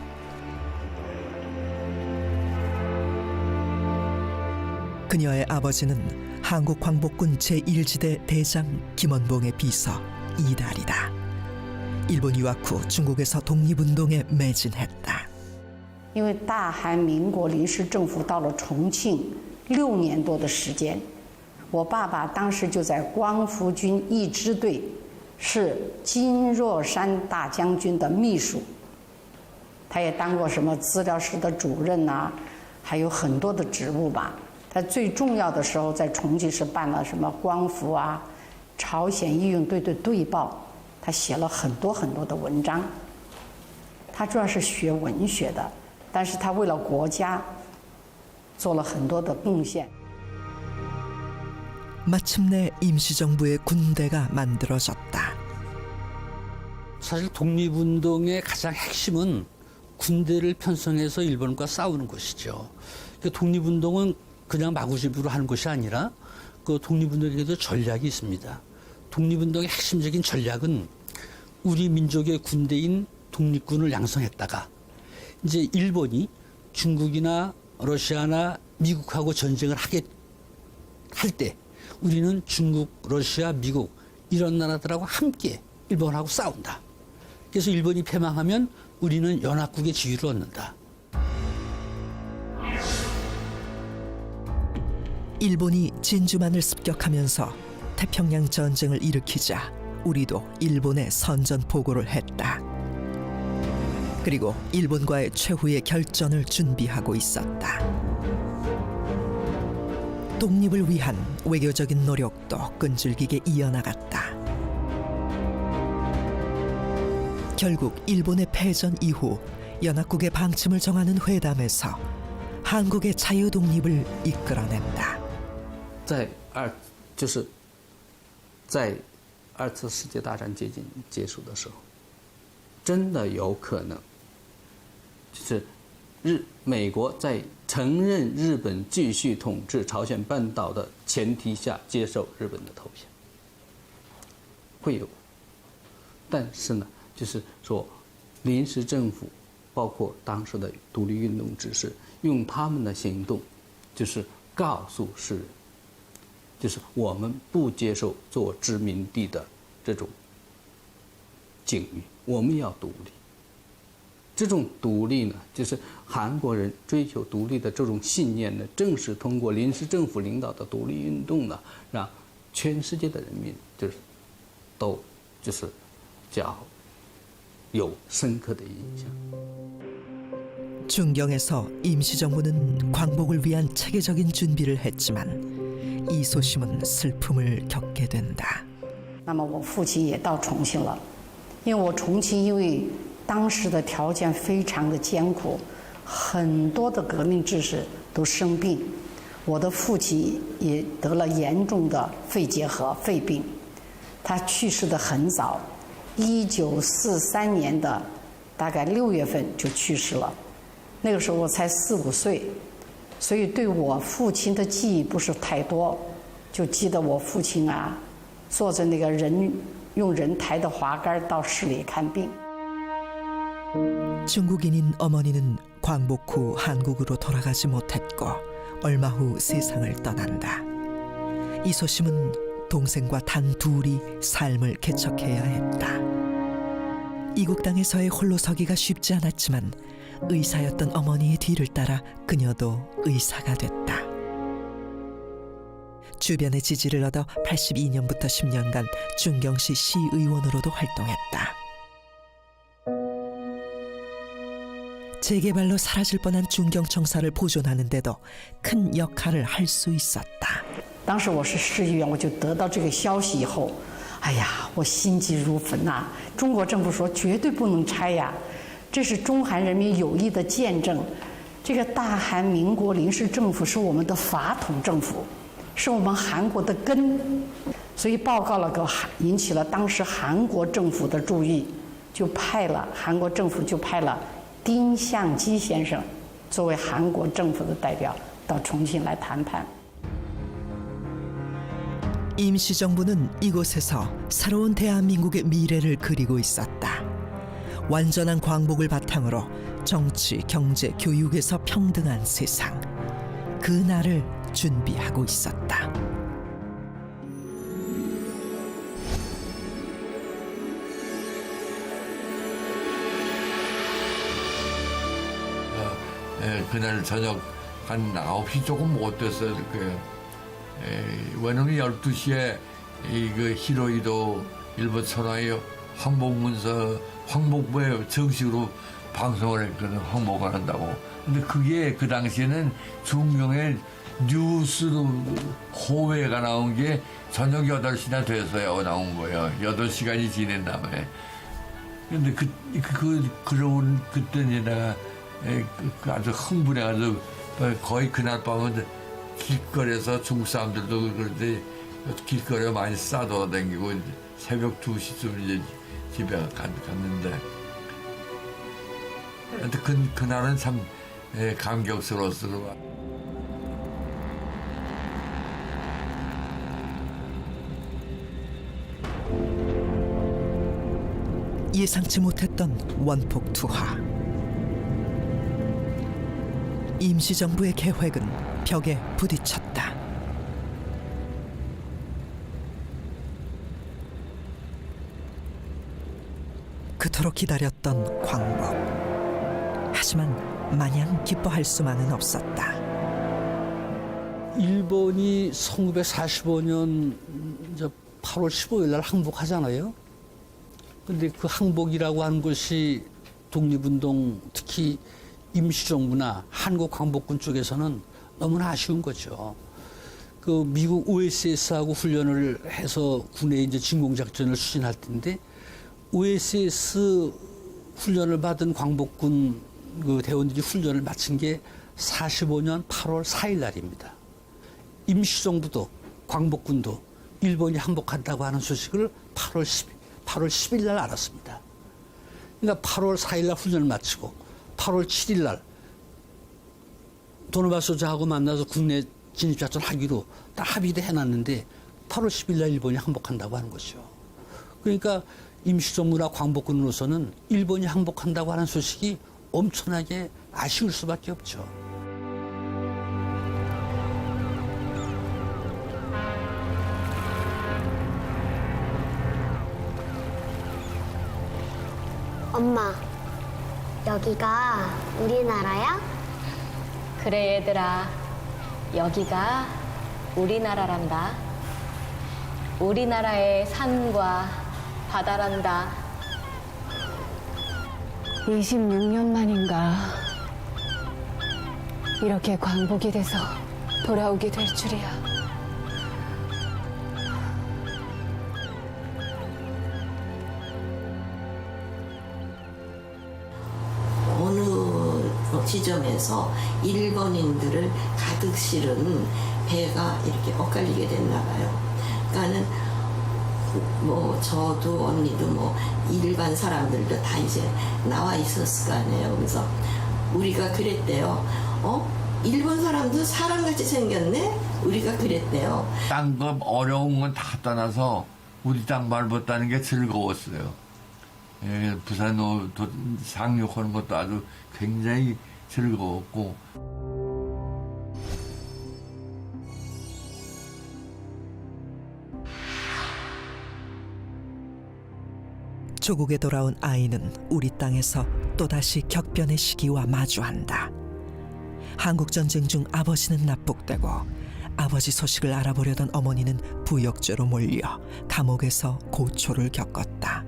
[SPEAKER 1] 그녀의 아버지는 한국광복군 제1지대 대장 김원봉의 비서 이달이다. 일본 유학 후 중국에서 독립운동에 매진했다.
[SPEAKER 17] 因为大韩民国临时政府到了重庆6年多的时间，我爸爸当时就在光复军一支队，是金若山大将军的秘书。他也当过什么资料室的主任啊，还有很多的职务吧。他最重要的时候在重庆是办了什么光复啊、朝鲜义勇队的队报，他写了很多很多的文章。他主要是学文学的。 但是他为了国家做了很多的贡献。
[SPEAKER 1] 마침내 임시정부의 군대가 만들어졌다.
[SPEAKER 3] 사실 독립운동의 가장 핵심은 군대를 편성해서 일본과 싸우는 것이죠. 독립운동은 그냥 마구잡이로 하는 것이 아니라 그 독립운동에도 전략이 있습니다. 독립운동의 핵심적인 전략은 우리 민족의 군대인 독립군을 양성했다가 이제 일본이 중국이나 러시아나 미국하고 전쟁을 할 때 우리는 중국, 러시아, 미국 이런 나라들하고 함께 일본하고 싸운다. 그래서 일본이 패망하면 우리는 연합국의 지위를 얻는다.
[SPEAKER 1] 일본이 진주만을 습격하면서 태평양 전쟁을 일으키자 우리도 일본에 선전 보고를 했다. 그리고 일본과의 최후의 결전을 준비하고 있었다. 독립을 위한 외교적인 노력도 끈질기게 이어나갔다. 결국 일본의 패전 이후 연합국의 방침을 정하는 회담에서 한국의 자유 독립을 이끌어낸다.
[SPEAKER 14] 在二次世界大战接近结束的时候，真的有可能。 就是美国在承认日本继续统治朝鲜半岛的前提下接受日本的投降，会有。但是呢，就是说临时政府，包括当时的独立运动指示，用他们的行动，就是告诉世人，就是我们不接受做殖民地的这种境遇，我们要独立。 这种独立呢，就是韩国人追求独立的这种信念呢，正是通过临时政府领导的独立运动呢，让全世界的人民都叫有深刻的印象。
[SPEAKER 1] 중경에서 임시정부는 광복을 위한 체계적인 준비를 했지만 이소심은 슬픔을 겪게 된다.
[SPEAKER 17] 那么我父亲也到重庆了，因为我重庆因为 当时的条件非常的艰苦，很多的革命志士都生病，我的父亲也得了严重的肺结核、肺病，他去世的很早，1943年的大概6月份就去世了，那个时候我才4、5岁，所以对我父亲的记忆不是太多，就记得我父亲啊，坐着那个用人抬的滑竿到市里看病。
[SPEAKER 1] 중국인인 어머니는 광복 후 한국으로 돌아가지 못했고 얼마 후 세상을 떠난다. 이소심은 동생과 단 둘이 삶을 개척해야 했다. 이국 땅에서의 홀로 서기가 쉽지 않았지만 의사였던 어머니의 뒤를 따라 그녀도 의사가 됐다. 주변의 지지를 얻어 82년부터 10년간 준경시 시의원으로도 활동했다. 재개발로 사라질 뻔한 준경청사를 보존하는 데도 큰 역할을 할 수 있었다.
[SPEAKER 17] 当时我是市议员，我就得到这个消息以后，哎呀，我心急如焚呐！中国政府说绝对不能拆呀，这是中韩人民友谊的见证。这个大韩民国临时政府是我们的法统政府，是我们韩国的根，所以报告了给引起了当时韩国政府的注意，韩国政府就派了丁相基先生作为韩国政府的代表到重庆来谈判。
[SPEAKER 1] 임시정부는 이곳에서 새로운 대한민국의 미래를 그리고 있었다. 완전한 광복을 바탕으로 정치, 경제, 교육에서 평등한 세상. 그 날을 준비하고 있었다.
[SPEAKER 2] 그날 저녁 한 9시 조금 못 됐을 거예요. 원흥이 12시에 그 히로이도 일본 천하의 황복문서 황복부에 정식으로 방송을 했거든. 황복을 한다고. 근데 그게 그 당시에는 중경에 뉴스로 호외가 나온 게 저녁 8시나 돼서야 나온 거예요. 8시간이 지낸 다음에. 근데 그런 그때 내가 아주 흥분해가지고 거의 그날 밤은 길거리에서 중국 사람들도 그런데 길거리에 많이 싸돌아다니고 새벽 2시쯤 이제 집에 갔는데 근데 그날은 참 감격스러웠어요.
[SPEAKER 1] 예상치 못했던 원폭 투하. 임시정부의 계획은 벽에 부딪혔다. 그토록 기다렸던 광복. 하지만 마냥 기뻐할 수만은 없었다.
[SPEAKER 3] 일본이 1945년 8월 15일 날 항복하잖아요. 근데 그 항복이라고 하는 것이 독립운동, 특히 임시정부나 한국광복군 쪽에서는 너무나 아쉬운 거죠. 그 미국 OSS하고 훈련을 해서 군에 이제 진공작전을 추진할 텐데 OSS 훈련을 받은 광복군 그 대원들이 훈련을 마친 게 45년 8월 4일 날입니다. 임시정부도 광복군도 일본이 항복한다고 하는 소식을 8월 10일 날 알았습니다. 그러니까 8월 4일 날 훈련을 마치고 8월 7일 날 도노바소자하고 만나서 국내 진입작전 하기로 다 합의도 해놨는데 8월 10일 날 일본이 항복한다고 하는 것이죠. 그러니까 임시정부나 광복군으로서는 일본이 항복한다고 하는 소식이 엄청나게 아쉬울 수밖에 없죠.
[SPEAKER 5] 엄마, 여기가 우리나라야?
[SPEAKER 16] 그래 얘들아, 여기가 우리나라란다. 우리나라의 산과 바다란다.
[SPEAKER 12] 26년 만인가 이렇게 광복이 돼서 돌아오게 될 줄이야.
[SPEAKER 4] 어느 지점에서 일본인들을 가득 실은 배가 이렇게 엇갈리게 됐나 봐요. 그러니까는 뭐 저도 언니도 뭐 일반 사람들도 다 이제 나와 있었을 거 아니에요. 그래서 우리가 그랬대요. 일본 사람도 사람같이 생겼네? 우리가 그랬대요.
[SPEAKER 2] 딴 거 어려운 건 다 떠나서 우리 땅 밟았다는 게 즐거웠어요. 부산 상륙하는 것도 아주 굉장히 즐거웠고.
[SPEAKER 1] 조국에 돌아온 아이는 우리 땅에서 또다시 격변의 시기와 마주한다. 한국전쟁 중 아버지는 납북되고 아버지 소식을 알아보려던 어머니는 부역죄로 몰려 감옥에서 고초를 겪었다.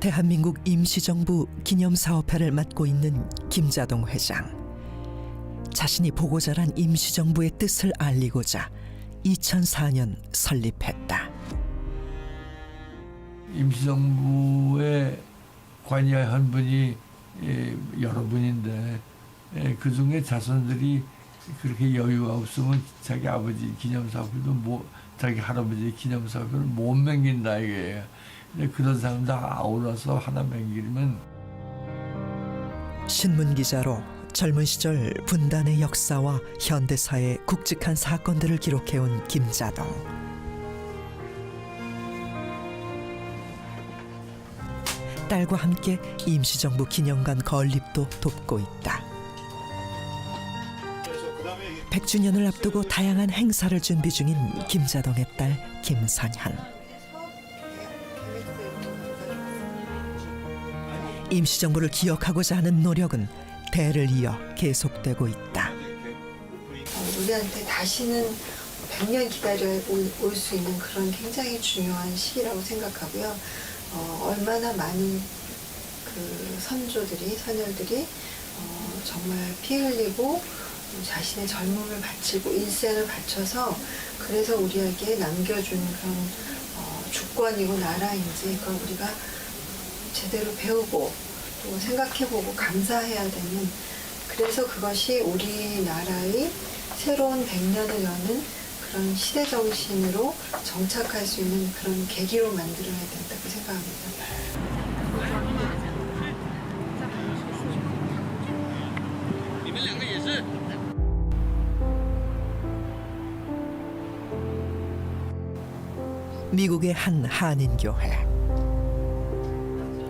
[SPEAKER 1] 대한민국 임시정부 기념사업회를 맡고 있는 김자동 회장. 자신이 보고 자란 임시정부의 뜻을 알리고자 2004년 설립했다.
[SPEAKER 2] 임시정부에 관여한 분이 여러분인데 그중에 자손들이 그렇게 여유가 없으면 자기 아버지 기념사업도 자기 할아버지 기념사업을 못 맹긴다 이거예요. 그런 사람들 아울러서 하나 맹기면.
[SPEAKER 1] 신문기자로 젊은 시절 분단의 역사와 현대사의 굵직한 사건들을 기록해온 김자동. 딸과 함께 임시정부 기념관 건립도 돕고 있다. 100주년을 앞두고 다양한 행사를 준비 중인 김자동의 딸 김선현. 임시정부를 기억하고자 하는 노력은 대를 이어 계속되고 있다.
[SPEAKER 18] 우리한테 다시는 100년 기다려 올 수 있는 그런 굉장히 중요한 시기라고 생각하고요. 얼마나 많은 그 선조들이, 선열들이 정말 피 흘리고 자신의 젊음을 바치고 일생을 바쳐서 그래서 우리에게 남겨준 그런 주권이고 나라인지 그걸 우리가 제대로 배우고 또 생각해보고 감사해야 되는, 그래서 그것이 우리나라의 새로운 100년을 여는 그런 시대정신으로 정착할 수 있는 그런 계기로 만들어야 된다고 생각합니다.
[SPEAKER 1] 미국의 한 한인교회.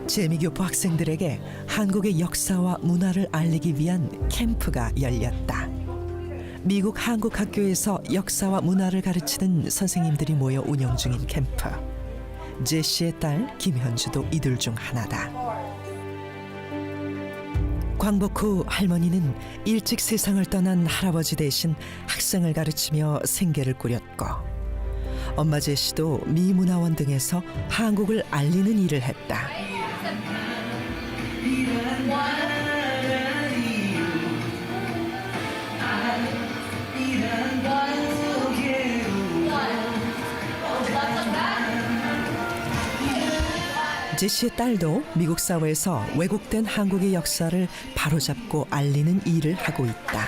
[SPEAKER 1] 재미교포 학생들에게 한국의 역사와 문화를 알리기 위한 캠프가 열렸다. 미국 한국학교에서 역사와 문화를 가르치는 선생님들이 모여 운영 중인 캠프. 제시의 딸 김현주도 이들 중 하나다. 광복 후 할머니는 일찍 세상을 떠난 할아버지 대신 학생을 가르치며 생계를 꾸렸고, 엄마 제시도 미문화원 등에서 한국을 알리는 일을 했다. 제시의 딸도 미국 사회에서 왜곡된 한국의 역사를 바로잡고 알리는 일을 하고 있다.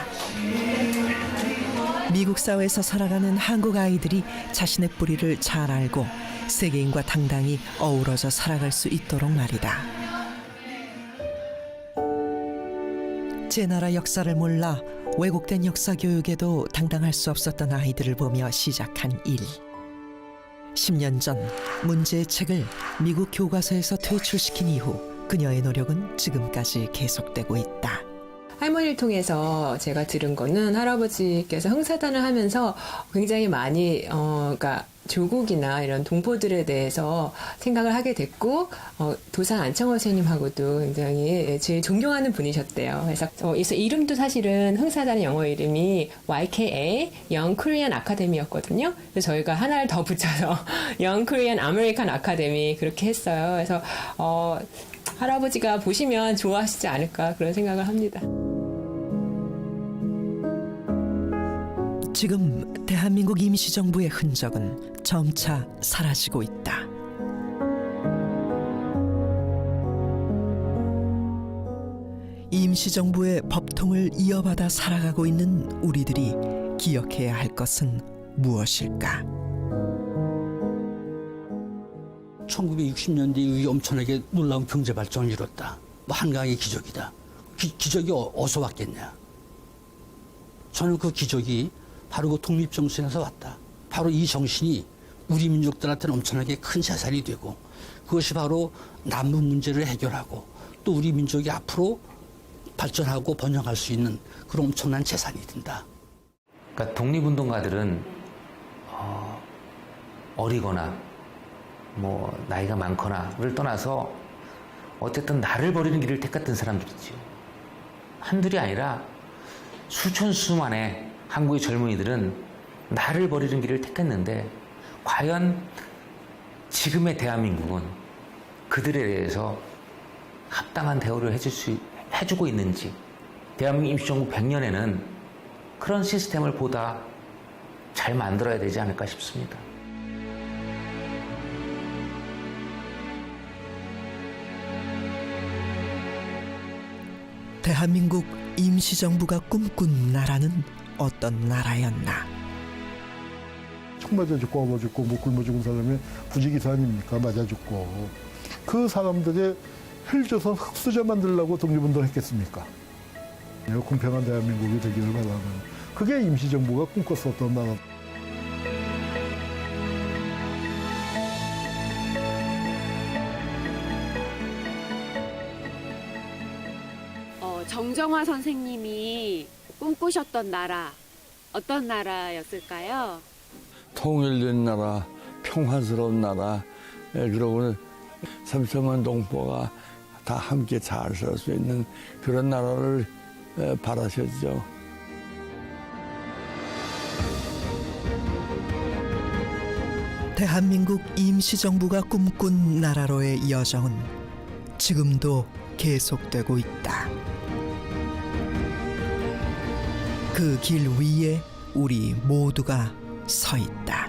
[SPEAKER 1] 미국 사회에서 살아가는 한국 아이들이 자신의 뿌리를 잘 알고 세계인과 당당히 어우러져 살아갈 수 있도록 말이다. 제 나라 역사를 몰라 왜곡된 역사 교육에도 당당할 수 없었던 아이들을 보며 시작한 일. 10년 전 문제의 책을 미국 교과서에서 퇴출시킨 이후 그녀의 노력은 지금까지 계속되고 있다.
[SPEAKER 10] 할머니를 통해서 제가 들은 거는 할아버지께서 흥사단을 하면서 굉장히 많이 그러니까 조국이나 이런 동포들에 대해서 생각을 하게 됐고, 도산 안창호 선생님하고도 굉장히 제일 존경하는 분이셨대요. 그래서 이름도 사실은 흥사단의 영어 이름이 YKA Young Korean Academy였거든요. 그래서 저희가 하나를 더 붙여서 Young Korean American Academy 그렇게 했어요. 그래서 할아버지가 보시면 좋아하시지 않을까 그런 생각을 합니다.
[SPEAKER 1] 지금 대한민국 임시정부의 흔적은 점차 사라지고 있다. 임시정부의 법통을 이어받아 살아가고 있는 우리들이 기억해야 할 것은 무엇일까?
[SPEAKER 3] 1960년대 이후에 엄청나게 놀라운 경제 발전을 이뤘다. 한강의 기적이다. 기적이 어디서 왔겠냐? 저는 그 기적이 바로 그 독립정신에서 왔다. 바로 이 정신이 우리 민족들한테는 엄청나게 큰 자산이 되고, 그것이 바로 남북 문제를 해결하고 또 우리 민족이 앞으로 발전하고 번영할 수 있는 그런 엄청난 재산이 된다.
[SPEAKER 6] 그러니까 독립운동가들은 어리거나 뭐 나이가 많거나를 떠나서 어쨌든 나를 버리는 길을 택했던 사람들이죠. 한둘이 아니라 수천 수만의 한국의 젊은이들은 나를 버리는 길을 택했는데 과연 지금의 대한민국은 그들에 대해서 합당한 대우를 해주고 있는지, 대한민국 임시정부 100년에는 그런 시스템을 보다 잘 만들어야 되지 않을까 싶습니다.
[SPEAKER 1] 대한민국 임시정부가 꿈꾼 나라는 어떤 나라였나?
[SPEAKER 7] 총 맞아 죽고 업어 죽고 못 굶어 죽은 사람이 부지기수 아닙니까? 맞아 죽고. 그 사람들의 헬조선 흑수저 만들려고 독립운동 했겠습니까? 공평한 대한민국이 되기를 바라는, 그게 임시정부가 꿈꿨었던 나라.
[SPEAKER 12] 정정화 선생님이 꿈꾸셨던 나라, 어떤 나라였을까요?
[SPEAKER 19] 통일된 나라, 평화스러운 나라, 그러고 3천만 동포가 다 함께 잘 살 수 있는 그런 나라를 바라셨죠.
[SPEAKER 1] 대한민국 임시정부가 꿈꾼 나라로의 여정은 지금도 계속되고 있다. 그 길 위에 우리 모두가 서 있다.